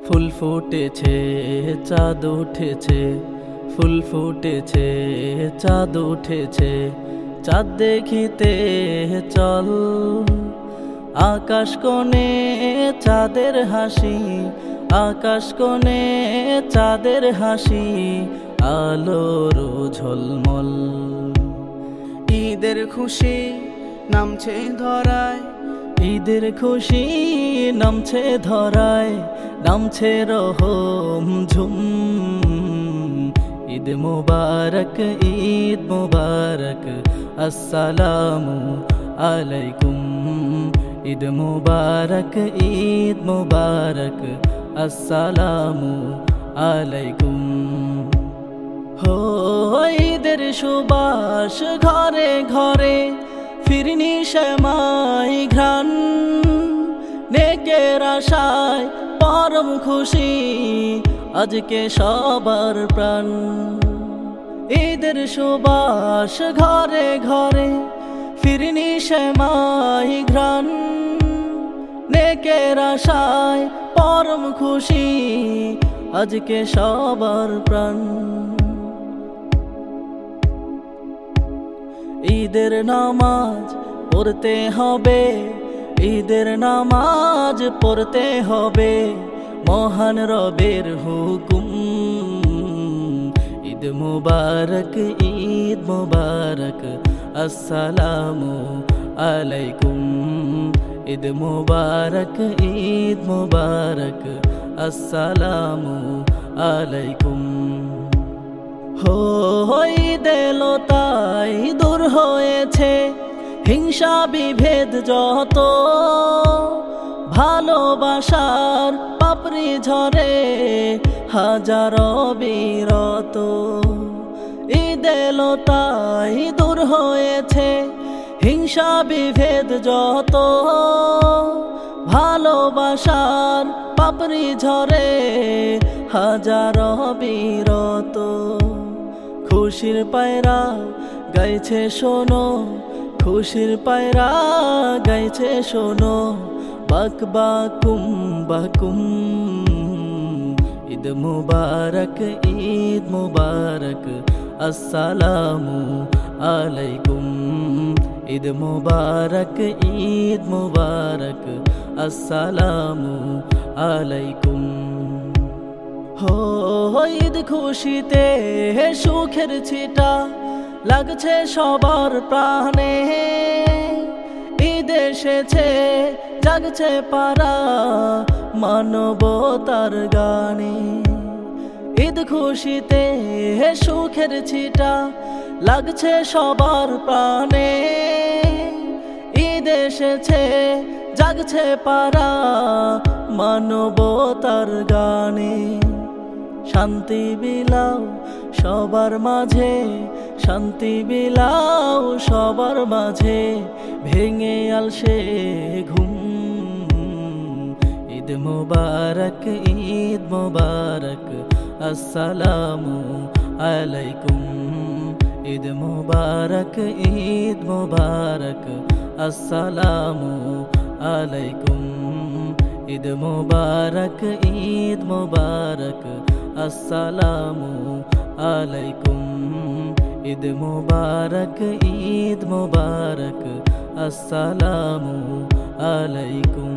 ফুল ফুটেছে চাঁদ উঠেছে, ফুল ফুটেছে চাঁদ উঠেছে, চাঁদ দেখিতে চল। আকাশ কোণে চাঁদের হাসি, আকাশ কোণে চাঁদের হাসি, আলোর ঝলমল। ঈদের খুশি নামছে ধরায়, ঈদের খুশি নামছে ধরায়, নামছে রহম ঝুম। ঈদ মুবারক ঈদ মুবারক আসসালামু আলাইকুম। ঈদ মুবারক ঈদ মুবারক আসসালামু আলাইকুম। হো ঈদের সুবাস ঘরে ঘরে, ফিরনি শ্যামাই ঘ্রাণ, নেকের আশায় পরম খুশি আজকে সবার প্রাণ। ঈদের সুবাস ঘরে ঘরে, ফিরনি শ্যামাই ঘ্রাণ, নেকের আশায় পরম খুশি আজকে সবার প্রাণ। ঈদের নামাজ পড়তে হবে, ঈদের নামাজ পড়তে হবে, মহান রবের হুকুম। ঈদ মুবারক ঈদ মুবারক আসসালামু আলাইকুম। ঈদ মুবারক ঈদ মুবারক আসসালামু আলাইকুম। হো ঈদে লতাই দূর হয়েছে হিংসা বিভেদ যত, ভালোবাসার পাপড়ি ঝরে হাজারো বিরত। ঈদে লতাই দূর হয়েছে হিংসা বিভেদ যত, ভালোবাসার পাপড়ি ঝরে হাজারো বিরত। খুশির পায়রা গাইছে শোনো, খুশির পায়রা গাইছে শোনো, বাক বাকুম বাকুম। ঈদ মুবারক ঈদ মুবারক আসসালামু আলাইকুম। ঈদ মুবারক ঈদ মুবারক আসসালামু আলাইকুম। হো ঈদ খুশিতে সুখের ছিটা লাগছে সবার প্রাণে, ঈদ এসেছে জাগছে পারা মানবতার গানে। ঈদ খুশিতে সুখের ছিটা লাগছে সবার প্রাণে, ঈদ এসেছে জাগছে পারা মানবতার গানে। শান্তি বিলাও সবার মাঝে, শান্তি বিলাও সবার মাঝে, ভেঙে আলসে ঘুম। ঈদ মুবারক ঈদ মুবারক আসসালামু আলাইকুম। ঈদ মুবারক ঈদ মুবারক আসসালামু আলাইকুম। ঈদ মুবারক ঈদ মুবারক আসসালামু আলাইকুম। ঈদ মুবারক ঈদ মুবারক আসসালামু আলাইকুম।